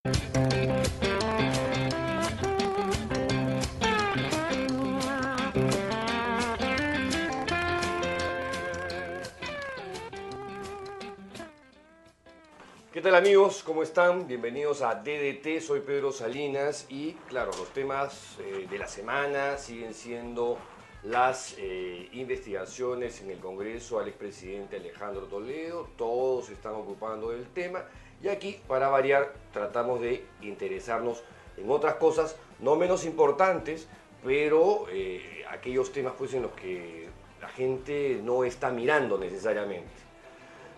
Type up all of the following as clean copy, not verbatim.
¿Qué tal amigos? ¿Cómo están? Bienvenidos a DDT, soy Pedro Salinas y claro, los temas de la semana siguen siendo las investigaciones en el Congreso al expresidente Alejandro Toledo, todos se están ocupando del tema y aquí para variar tratamos de interesarnos en otras cosas no menos importantes, pero aquellos temas pues en los que la gente no está mirando necesariamente.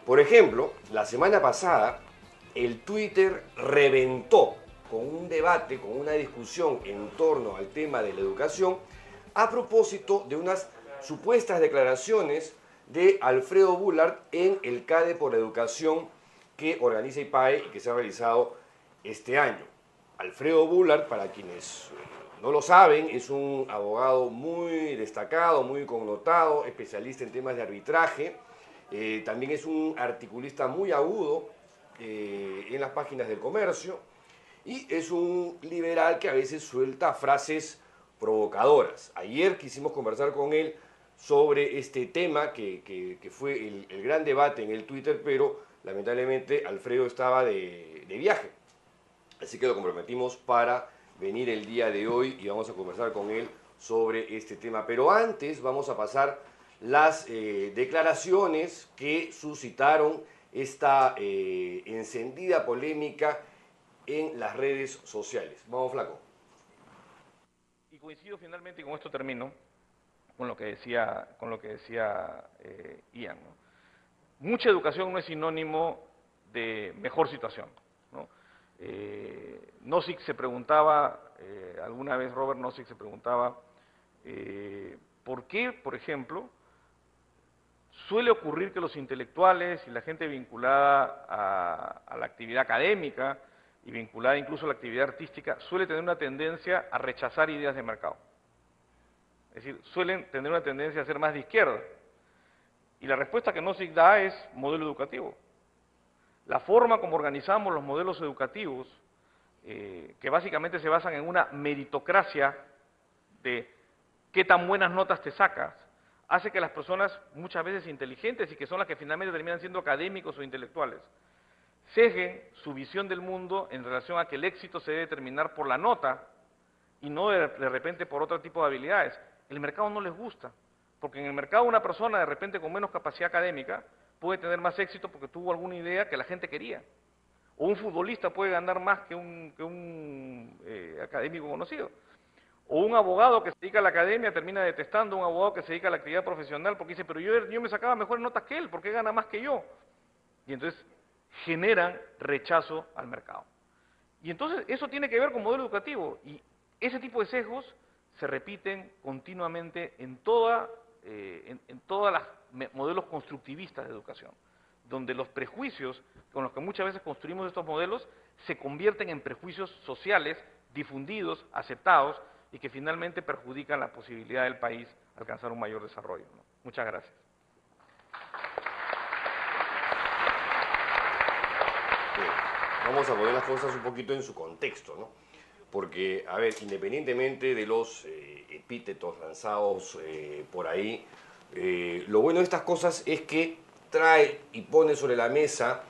Por ejemplo, la semana pasada el Twitter reventó con un debate, con una discusión en torno al tema de la educación a propósito de unas supuestas declaraciones de Alfredo Bullard en el CADE por Educación que organiza IPAE y que se ha realizado este año. Alfredo Bullard, para quienes no lo saben, es un abogado muy destacado, muy connotado, especialista en temas de arbitraje. También es un articulista muy agudo en las páginas del comercio y es un liberal que a veces suelta frases provocadoras. Ayer quisimos conversar con él sobre este tema que fue el gran debate en el Twitter, pero lamentablemente Alfredo estaba de viaje. Así que lo comprometimos para venir el día de hoy y vamos a conversar con él sobre este tema. Pero antes vamos a pasar las declaraciones que suscitaron esta encendida polémica en las redes sociales. Vamos, Flaco. Y coincido finalmente, y con esto termino, con lo que decía Ian, ¿no? Mucha educación no es sinónimo de mejor situación, ¿no? Nozick se preguntaba, alguna vez Robert Nozick se preguntaba, ¿por qué, por ejemplo, suele ocurrir que los intelectuales y la gente vinculada a la actividad académica y vinculada incluso a la actividad artística suele tener una tendencia a rechazar ideas de mercado? Es decir, suelen tener una tendencia a ser más de izquierda. Y la respuesta que Nozick da es modelo educativo. La forma como organizamos los modelos educativos, que básicamente se basan en una meritocracia de qué tan buenas notas te sacas, hace que las personas muchas veces inteligentes y que son las que finalmente terminan siendo académicos o intelectuales, sesguen su visión del mundo en relación a que el éxito se debe determinar por la nota y no de repente por otro tipo de habilidades. El mercado no les gusta, porque en el mercado una persona de repente con menos capacidad académica puede tener más éxito porque tuvo alguna idea que la gente quería. O un futbolista puede ganar más que un académico conocido. O un abogado que se dedica a la academia termina detestando a un abogado que se dedica a la actividad profesional porque dice, pero yo me sacaba mejores notas que él, ¿por qué gana más que yo? Y entonces generan rechazo al mercado. Y entonces eso tiene que ver con modelo educativo y ese tipo de sesgos se repiten continuamente en todos los modelos constructivistas de educación, donde los prejuicios con los que muchas veces construimos estos modelos se convierten en prejuicios sociales difundidos, aceptados, y que finalmente perjudican la posibilidad del país de alcanzar un mayor desarrollo, ¿no? Muchas gracias. Vamos a poner las cosas un poquito en su contexto, ¿no? Porque, a ver, independientemente de los epítetos lanzados por ahí, lo bueno de estas cosas es que trae y pone sobre la mesa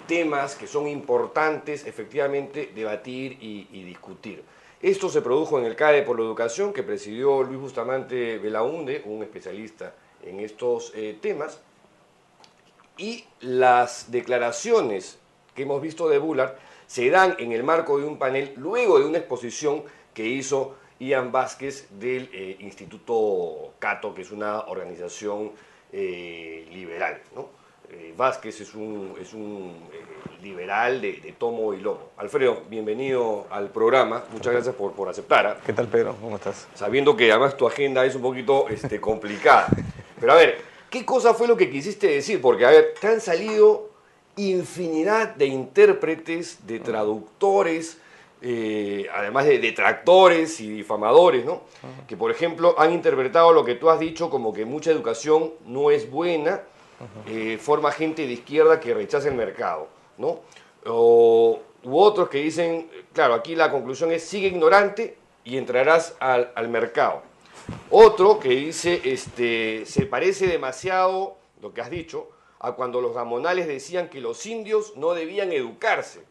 temas que son importantes efectivamente debatir y discutir. Esto se produjo en el CADE por la Educación que presidió Luis Bustamante Belaunde, un especialista en estos temas, y las declaraciones que hemos visto de Bullard se dan en el marco de un panel luego de una exposición que hizo Ian Vázquez del Instituto Cato, que es una organización liberal, ¿no? Vázquez es un liberal de tomo y lomo. Alfredo, bienvenido al programa. Muchas gracias por aceptar. ¿Qué tal, Pedro? ¿Cómo estás? Sabiendo que además tu agenda es un poquito complicada. Pero a ver, ¿qué cosa fue lo que quisiste decir? Porque, a ver, te han salido infinidad de intérpretes, de traductores, además de detractores y difamadores, ¿no? Que, por ejemplo, han interpretado lo que tú has dicho como que mucha educación no es buena, forma gente de izquierda que rechaza el mercado, ¿no? O u otros que dicen, claro, aquí la conclusión es sigue ignorante y entrarás al mercado. Otro que dice, se parece demasiado, lo que has dicho, a cuando los gamonales decían que los indios no debían educarse.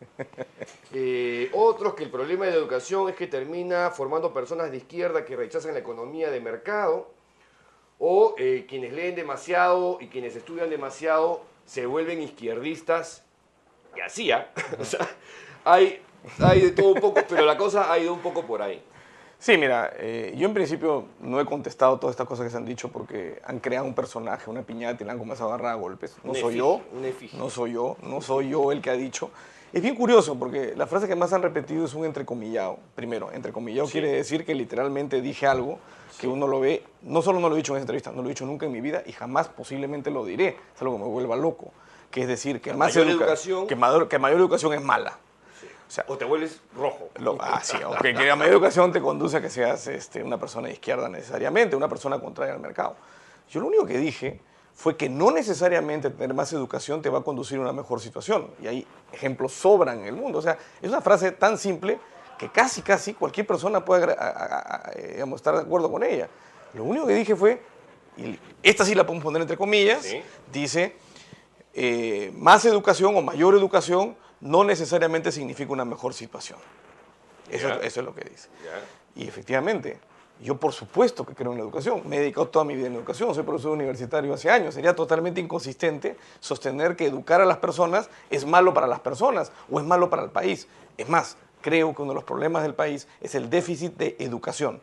Otros que el problema de la educación es que termina formando personas de izquierda que rechazan la economía de mercado, o quienes leen demasiado y quienes estudian demasiado se vuelven izquierdistas, y así, ¿ah? O sea, hay de todo un poco, pero la cosa ha ido un poco por ahí. Sí, mira, yo en principio no he contestado todas estas cosas que se han dicho porque han creado un personaje, una piñata y la han comenzado a agarrar a golpes. No soy yo, no soy yo el que ha dicho. Es bien curioso porque la frase que más han repetido es un entrecomillado. Primero, entrecomillado quiere decir que literalmente dije algo que uno lo ve, no solo no lo he dicho en esa entrevista, no lo he dicho nunca en mi vida y jamás posiblemente lo diré. Es algo que me vuelva loco. Que es decir, que mayor educación es mala. O sea, o te vuelves rojo. Sí, que la mayor educación te conduce a que seas una persona de izquierda necesariamente, una persona contraria al mercado. Yo lo único que dije fue que no necesariamente tener más educación te va a conducir a una mejor situación. Y hay ejemplos sobran en el mundo. O sea, es una frase tan simple que casi cualquier persona puede estar de acuerdo con ella. Lo único que dije fue, y esta sí la podemos poner entre comillas, ¿sí? Dice, más educación o mayor educación no necesariamente significa una mejor situación. Eso es lo que dice. Y efectivamente, yo por supuesto que creo en la educación. Me he dedicado toda mi vida en la educación. Soy profesor universitario hace años. Sería totalmente inconsistente sostener que educar a las personas es malo para las personas o es malo para el país. Es más, creo que uno de los problemas del país es el déficit de educación.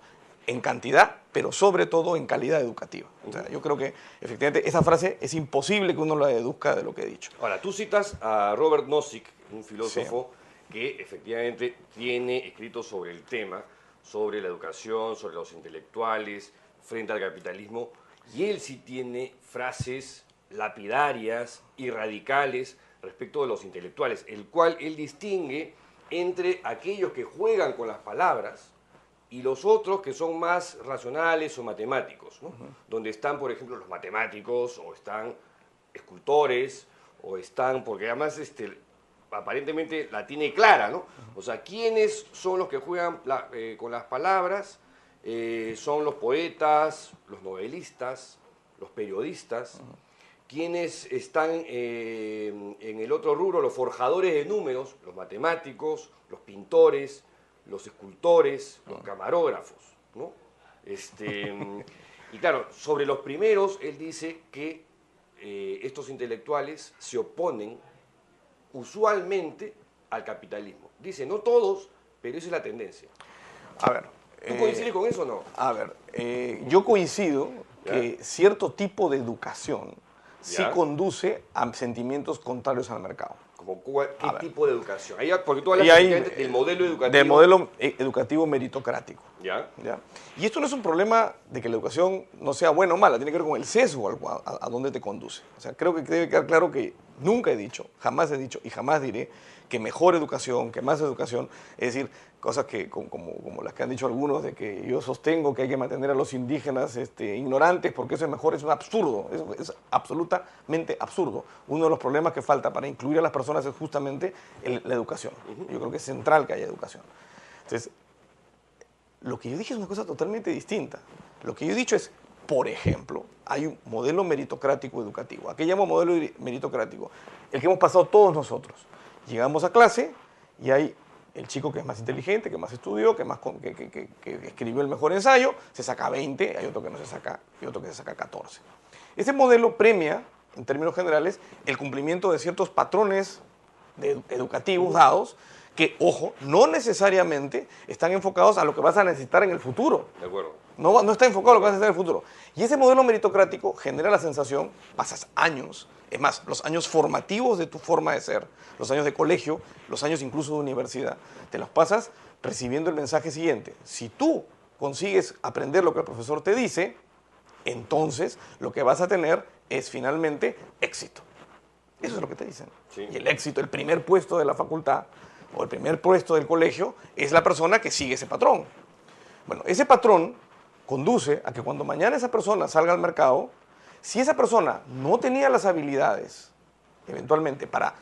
En cantidad, pero sobre todo en calidad educativa. O sea, yo creo que efectivamente esa frase es imposible que uno la deduzca de lo que he dicho. Ahora, tú citas a Robert Nozick, un filósofo que efectivamente tiene escrito sobre el tema, sobre la educación, sobre los intelectuales, frente al capitalismo, y él sí tiene frases lapidarias y radicales respecto de los intelectuales, el cual él distingue entre aquellos que juegan con las palabras y los otros que son más racionales o matemáticos, ¿no? Donde están, por ejemplo, los matemáticos, o están escultores, o están, porque además aparentemente la tiene clara, ¿no? O sea, ¿quiénes son los que juegan con las palabras? Son los poetas, los novelistas, los periodistas. ¿Quiénes están en el otro rubro? Los forjadores de números, los matemáticos, los pintores, los escultores, los camarógrafos, ¿no? Y claro, sobre los primeros, él dice que estos intelectuales se oponen usualmente al capitalismo. Dice, no todos, pero esa es la tendencia. A ver. ¿Tú coincides con eso o no? A ver, yo coincido que cierto tipo de educación sí conduce a sentimientos contrarios al mercado. ¿Qué tipo de educación? Porque tú hablas del modelo educativo. Del modelo educativo meritocrático. ¿Ya? Y esto no es un problema de que la educación no sea buena o mala, tiene que ver con el sesgo a dónde te conduce. O sea, creo que debe quedar claro que nunca he dicho, jamás he dicho y jamás diré que mejor educación, que más educación, es decir, cosas que como las que han dicho algunos, de que yo sostengo que hay que mantener a los indígenas ignorantes porque eso es mejor, es un absurdo, es absolutamente absurdo. Uno de los problemas que falta para incluir a las personas es justamente la educación. Yo creo que es central que haya educación. Entonces, lo que yo dije es una cosa totalmente distinta. Lo que yo he dicho es, por ejemplo, hay un modelo meritocrático educativo. ¿A qué llamo modelo meritocrático? El que hemos pasado todos nosotros. Llegamos a clase y hay el chico que es más inteligente, que más estudió, que escribió el mejor ensayo, se saca 20, hay otro que no se saca y otro que se saca 14. Ese modelo premia, en términos generales, el cumplimiento de ciertos patrones educativos dados que, ojo, no necesariamente están enfocados a lo que vas a necesitar en el futuro. De acuerdo. No está enfocado a lo que vas a necesitar en el futuro. Y ese modelo meritocrático genera la sensación, pasas años, es más, los años formativos de tu forma de ser, los años de colegio, los años incluso de universidad, te los pasas recibiendo el mensaje siguiente. Si tú consigues aprender lo que el profesor te dice, entonces lo que vas a tener es finalmente éxito. Eso es lo que te dicen. Sí. Y el éxito, el primer puesto de la facultad o el primer puesto del colegio es la persona que sigue ese patrón. Bueno, ese patrón conduce a que cuando mañana esa persona salga al mercado, si esa persona no tenía las habilidades, eventualmente, para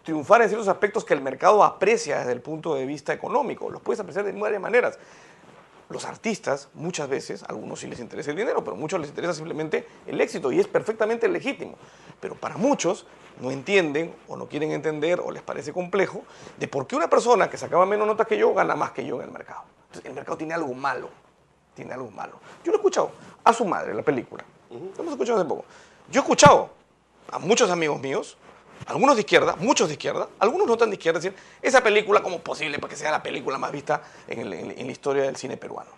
triunfar en ciertos aspectos que el mercado aprecia desde el punto de vista económico. Los puedes apreciar de varias maneras. Los artistas, muchas veces, a algunos sí les interesa el dinero, pero a muchos les interesa simplemente el éxito y es perfectamente legítimo. Pero para muchos no entienden o no quieren entender o les parece complejo de por qué una persona que sacaba menos notas que yo gana más que yo en el mercado. Entonces, el mercado tiene algo malo. Tiene algo malo. Yo lo he escuchado a su madre, la película. Lo hemos escuchado hace poco. Yo he escuchado a muchos amigos míos, algunos de izquierda, muchos de izquierda, algunos no tan de izquierda, decir, esa película, ¿cómo es posible para que sea la película más vista en la historia del cine peruano?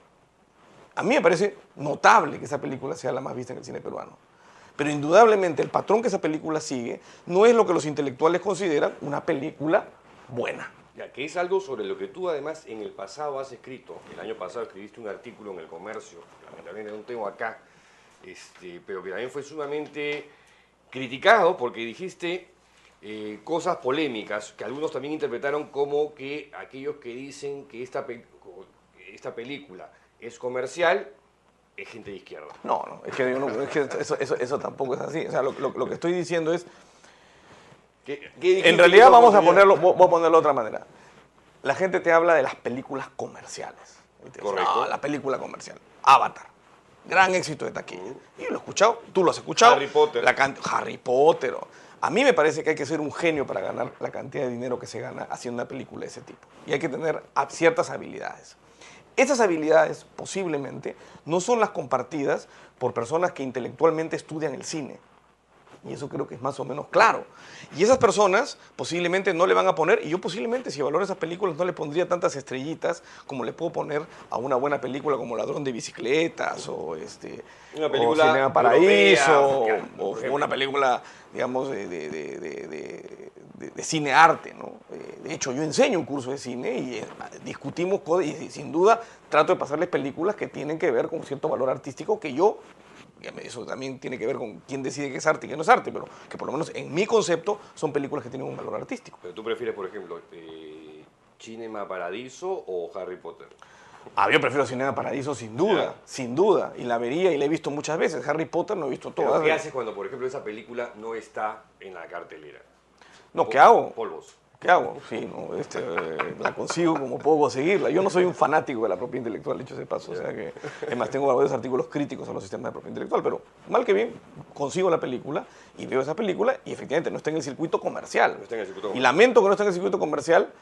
A mí me parece notable que esa película sea la más vista en el cine peruano. Pero indudablemente el patrón que esa película sigue no es lo que los intelectuales consideran una película buena. Ya, que es algo sobre lo que tú además en el pasado has escrito. El año pasado escribiste un artículo en El Comercio, lamentablemente no tengo acá, pero que también fue sumamente criticado porque dijiste cosas polémicas que algunos también interpretaron como que aquellos que dicen que esta película es comercial es gente de izquierda. No, es que, eso tampoco es así. O sea, lo que estoy diciendo es, en realidad voy a ponerlo de otra manera. La gente te habla de las películas comerciales. Correcto. No, la película comercial. Avatar. Gran éxito de taquilla. Y yo lo he escuchado, tú lo has escuchado. Harry Potter. Harry Potter. A mí me parece que hay que ser un genio para ganar la cantidad de dinero que se gana haciendo una película de ese tipo. Y hay que tener ciertas habilidades. Esas habilidades posiblemente no son las compartidas por personas que intelectualmente estudian el cine. Y eso creo que es más o menos claro. Y esas personas posiblemente no le van a poner, y yo posiblemente si valoro esas películas no le pondría tantas estrellitas como le puedo poner a una buena película como Ladrón de Bicicletas o una película o Cinema Paraíso europea, o una película, digamos, de cine arte, ¿no? De hecho, yo enseño un curso de cine y discutimos cosas y sin duda trato de pasarles películas que tienen que ver con cierto valor artístico que yo... Eso también tiene que ver con quién decide qué es arte y qué no es arte, pero que por lo menos en mi concepto son películas que tienen un valor artístico. Pero tú prefieres, por ejemplo, Cinema Paradiso o Harry Potter. Yo prefiero Cinema Paradiso sin duda, sin duda. Y la vería y la he visto muchas veces. Harry Potter no he visto todas. ¿Pero qué haces cuando, por ejemplo, esa película no está en la cartelera? No, ¿qué hago? Polvos. ¿Qué hago? Sí, no, la consigo como puedo conseguirla. Yo no soy un fanático de la propiedad intelectual, dicho ese paso. O sea que, además, tengo varios artículos críticos a los sistemas de propiedad intelectual, pero mal que bien, consigo la película y veo esa película y efectivamente no está en el circuito comercial. No está en el circuito comercial. Y lamento que no esté en el circuito comercial.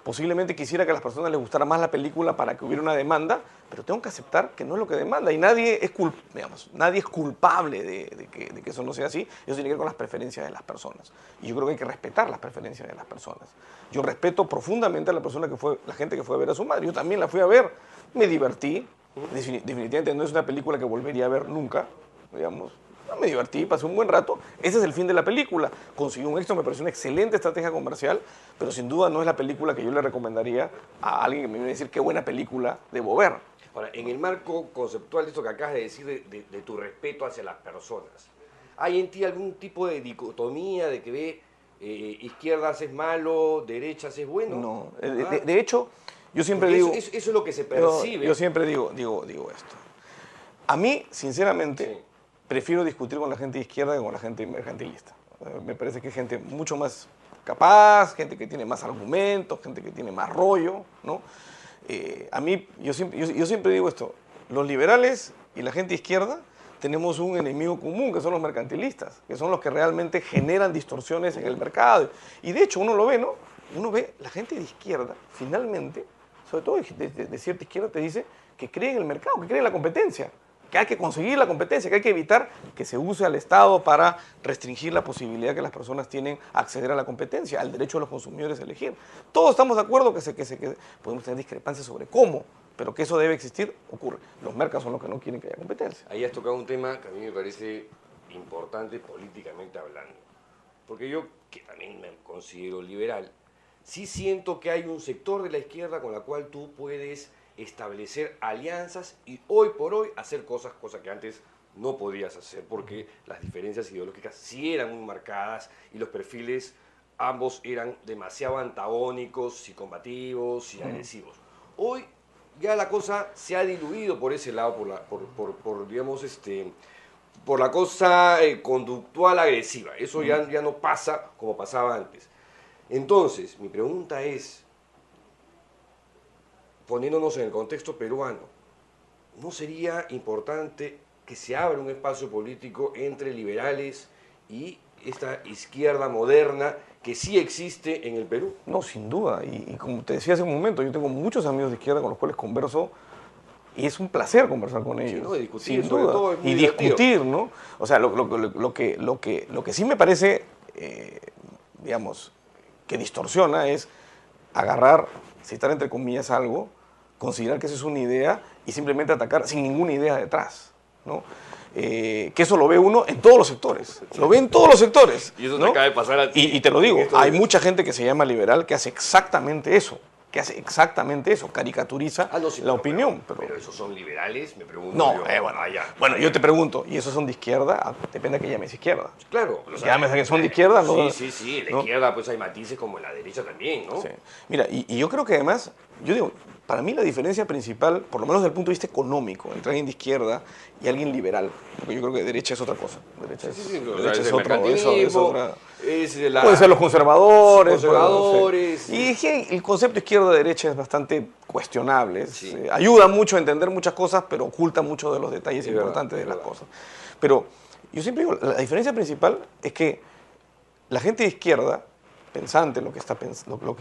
Posiblemente quisiera que a las personas les gustara más la película para que hubiera una demanda, pero tengo que aceptar que no es lo que demanda y nadie es culpable de que eso no sea así. Eso tiene que ver con las preferencias de las personas. Y yo creo que hay que respetar las preferencias de las personas. Yo respeto profundamente a la gente que fue a ver a su madre. Yo también la fui a ver, me divertí. Definitivamente no es una película que volvería a ver nunca, digamos. Me divertí, pasé un buen rato. Ese es el fin de la película. Consiguió un éxito, me pareció una excelente estrategia comercial, pero sin duda no es la película que yo le recomendaría a alguien que me viene a decir qué buena película debo ver. Ahora, en el marco conceptual de esto que acabas de decir, de tu respeto hacia las personas, ¿hay en ti algún tipo de dicotomía de que ve izquierdas es malo, derechas es bueno? No, de hecho, yo siempre digo... Eso es lo que se percibe. Yo siempre digo esto. A mí, sinceramente... Sí. Prefiero discutir con la gente de izquierda que con la gente mercantilista. Me parece que es gente mucho más capaz, gente que tiene más argumentos, gente que tiene más rollo, ¿no? Yo siempre digo esto, los liberales y la gente de izquierda tenemos un enemigo común, que son los mercantilistas, que son los que realmente generan distorsiones en el mercado. Y de hecho uno lo ve, ¿no? Uno ve la gente de izquierda, finalmente, sobre todo de cierta izquierda, te dice que cree en el mercado, que cree en la competencia, que hay que conseguir la competencia, que hay que evitar que se use al Estado para restringir la posibilidad que las personas tienen a acceder a la competencia, al derecho de los consumidores a elegir. Todos estamos de acuerdo que podemos tener discrepancias sobre cómo, pero que eso debe existir, ocurre. Los mercados son los que no quieren que haya competencia. Ahí has tocado un tema que a mí me parece importante políticamente hablando, porque yo, que también me considero liberal, sí siento que hay un sector de la izquierda con la cual tú puedes establecer alianzas y hoy por hoy hacer cosas que antes no podías hacer porque las diferencias ideológicas sí eran muy marcadas y los perfiles ambos eran demasiado antagónicos y combativos y agresivos. Hoy ya la cosa se ha diluido por ese lado, por la cosa conductual agresiva. Eso ya no pasa como pasaba antes. Entonces, mi pregunta es, poniéndonos en el contexto peruano, ¿no sería importante que se abra un espacio político entre liberales y esta izquierda moderna que sí existe en el Perú? No, sin duda. Y como te decía hace un momento, yo tengo muchos amigos de izquierda con los cuales converso y es un placer conversar con ellos. ¿no? De discutir, sin sobre duda. todo, es muy y divertido. discutir, ¿no? O sea, lo que sí me parece, digamos, que distorsiona es agarrar, citar entre comillas algo, considerar que eso es una idea y simplemente atacar sin ninguna idea detrás, ¿no? Que eso lo ve uno en todos los sectores, lo ve en todos los sectores. Y eso te ¿no? acaba de pasar a ti. Y te lo digo, en estos hay días. mucha gente que se llama liberal que hace exactamente eso, caricaturiza Ah, no, sí, la opinión. Pero esos son liberales, me pregunto No, yo. bueno, Ya. bueno, yo te pregunto, ¿y esos son de izquierda? Ah, depende de que llames izquierda. Claro. Llames a que son de izquierda, ¿no? Sí, en la ¿no? izquierda pues hay matices como en la derecha también, ¿no? Sí. Mira, y yo creo que además, yo digo, para mí la diferencia principal, por lo menos desde el punto de vista económico, entre alguien de izquierda y alguien liberal, porque yo creo que derecha es otra cosa. Derecha es, o derecha sea, es el otra, mercantilismo, es otra. es la- Pueden ser los conservadores. conservadores. Sí. Y es que el concepto izquierda-derecha es bastante cuestionable. Sí. Ayuda mucho a entender muchas cosas, pero oculta mucho de los detalles Es importantes verdad, de es las verdad. cosas. Pero yo siempre digo, la diferencia principal es que la gente de izquierda, pensante, lo que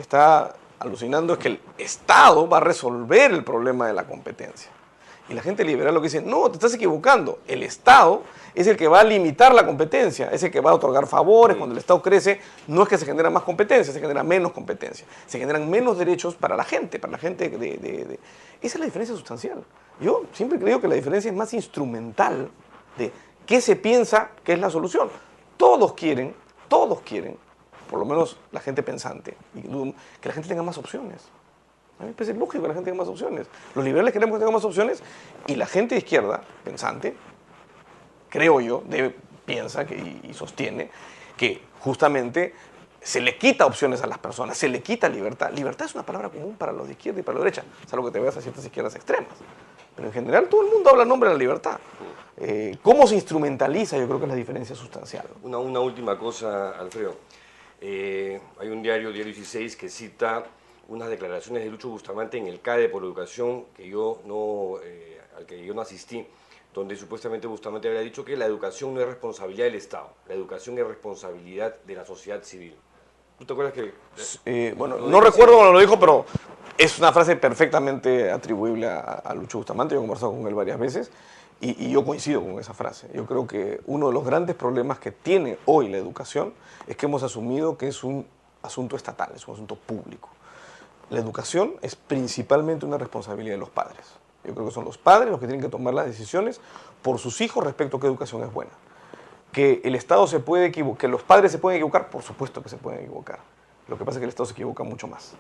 está alucinando es que el Estado va a resolver el problema de la competencia. Y la gente liberal lo que dice, no, te estás equivocando. El Estado es el que va a limitar la competencia, es el que va a otorgar favores. Cuando el Estado crece, no es que se genera más competencia, se genera menos competencia. Se generan menos derechos para la gente. Esa es la diferencia sustancial. Yo siempre creo que la diferencia es más instrumental de qué se piensa que es la solución. Todos quieren, por lo menos la gente pensante, que la gente tenga más opciones. A mí me parece lógico que la gente tenga más opciones. Los liberales queremos que tenga más opciones y la gente de izquierda, pensante, creo yo, piensa y sostiene que justamente se le quita opciones a las personas, se le quita libertad. Libertad es una palabra común para los de izquierda y para los de derecha, salvo que te veas a ciertas izquierdas extremas. Pero en general todo el mundo habla en nombre de la libertad. ¿Cómo se instrumentaliza? Yo creo que es la diferencia sustancial. Una última cosa, Alfredo. Hay un diario 16, que cita unas declaraciones de Lucho Bustamante en el CADE por Educación al que yo no asistí, donde supuestamente Bustamante había dicho que la educación no es responsabilidad del Estado, la educación es responsabilidad de la sociedad civil. ¿Tú te acuerdas que...? Bueno, lo no dijo recuerdo así? cuando lo dijo, pero es una frase perfectamente atribuible a Lucho Bustamante. Yo he conversado con él varias veces y yo coincido con esa frase. Yo creo que uno de los grandes problemas que tiene hoy la educación es que hemos asumido que es un asunto estatal, es un asunto público. La educación es principalmente una responsabilidad de los padres. Yo creo que son los padres los que tienen que tomar las decisiones por sus hijos respecto a qué educación es buena. Que el Estado se puede equivocar, que los padres se pueden equivocar, por supuesto que se pueden equivocar. Lo que pasa es que el Estado se equivoca mucho más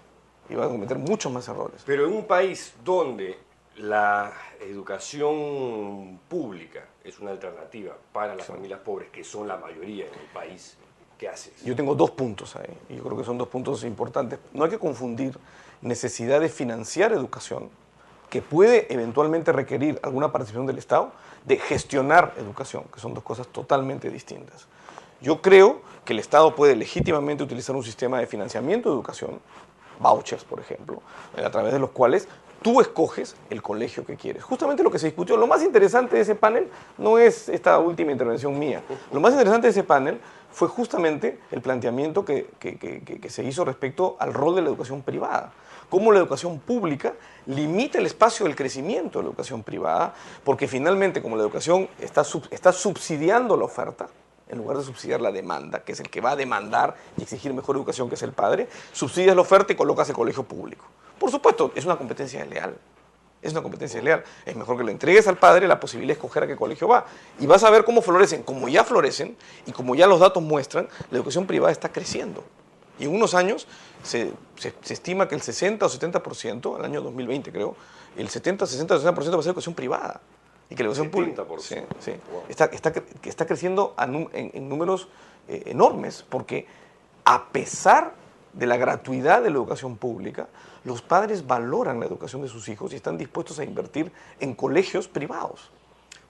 y va a cometer muchos más errores. Pero en un país donde la educación pública es una alternativa para las familias pobres, que son la mayoría en el país, ¿qué haces? Yo tengo dos puntos ahí, y yo creo que son dos puntos importantes. No hay que confundir necesidad de financiar educación, que puede eventualmente requerir alguna participación del Estado, de gestionar educación, que son dos cosas totalmente distintas. Yo creo que el Estado puede legítimamente utilizar un sistema de financiamiento de educación, vouchers, por ejemplo, a través de los cuales tú escoges el colegio que quieres. Justamente lo que se discutió, lo más interesante de ese panel no es esta última intervención mía. Lo más interesante de ese panel fue justamente el planteamiento que se hizo respecto al rol de la educación privada. Cómo la educación pública limita el espacio del crecimiento de la educación privada, porque finalmente, como la educación está subsidiando la oferta, en lugar de subsidiar la demanda, que es el que va a demandar y exigir mejor educación, que es el padre, subsidias la oferta y colocas el colegio público. Por supuesto, es una competencia desleal. Es una competencia desleal. Es mejor que le entregues al padre la posibilidad de escoger a qué colegio va. Y vas a ver cómo florecen. Como ya florecen y como ya los datos muestran, la educación privada está creciendo. Y en unos años se estima que el 60 o 70%, el año 2020 creo, el 70, 60 o 60% va a ser educación privada. Y que la educación pública Wow. está creciendo en números enormes, porque a pesar de la gratuidad de la educación pública, los padres valoran la educación de sus hijos y están dispuestos a invertir en colegios privados.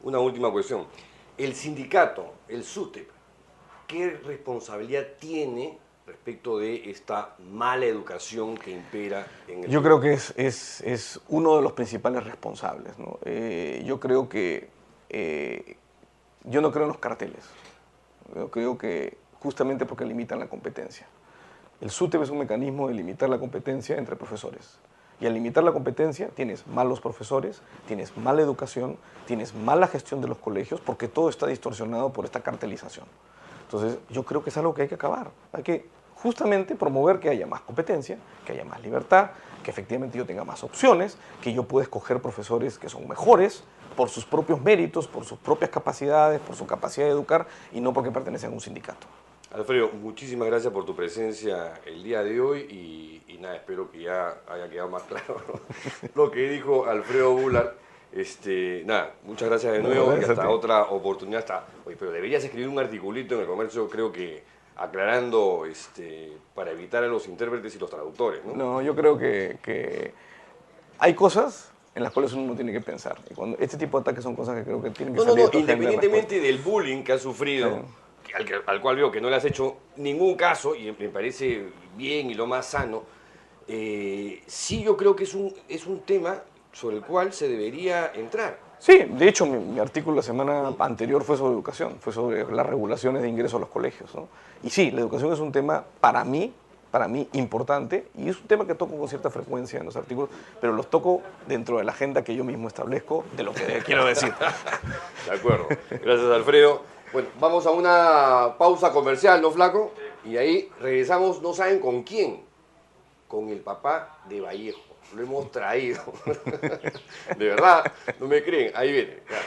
Una última cuestión. El sindicato, el SUTEP, ¿qué responsabilidad tiene respecto de esta mala educación que impera en el Yo creo que es uno de los principales responsables, ¿no? Yo creo que yo no creo en los carteles. Yo creo que justamente porque limitan la competencia. El SUTEP es un mecanismo de limitar la competencia entre profesores. Y al limitar la competencia tienes malos profesores, tienes mala educación, tienes mala gestión de los colegios, porque todo está distorsionado por esta cartelización. Entonces yo creo que es algo que hay que acabar. Hay que justamente promover que haya más competencia, que haya más libertad, que efectivamente yo tenga más opciones, que yo pueda escoger profesores que son mejores por sus propios méritos, por sus propias capacidades, por su capacidad de educar y no porque pertenecen a un sindicato. Alfredo, muchísimas gracias por tu presencia el día de hoy y nada, espero que ya haya quedado más claro, ¿no? Lo que dijo Alfredo Bullard. Nada, muchas gracias de nuevo y hasta otra oportunidad. Oye, pero deberías escribir un articulito en El Comercio, creo que aclarando para evitar a los intérpretes y los traductores, ¿no? No, yo creo que hay cosas en las cuales uno no tiene que pensar. Y cuando este tipo de ataques son cosas que creo que tienen que salir. No, independientemente del bullying que has sufrido, sí, al cual veo que no le has hecho ningún caso, y me parece bien y lo más sano, sí yo creo que es un tema sobre el cual se debería entrar. Sí, de hecho mi artículo la semana anterior fue sobre educación, fue sobre las regulaciones de ingreso a los colegios, ¿no? Y sí, la educación es un tema para mí importante y es un tema que toco con cierta frecuencia en los artículos, pero los toco dentro de la agenda que yo mismo establezco de lo que quiero decir. De acuerdo. Gracias, Alfredo. Bueno, vamos a una pausa comercial, ¿no, Flaco? Y ahí regresamos, no saben con quién, con el papá de Vallejo. Lo hemos traído. De verdad, no me creen. Ahí viene. Claro.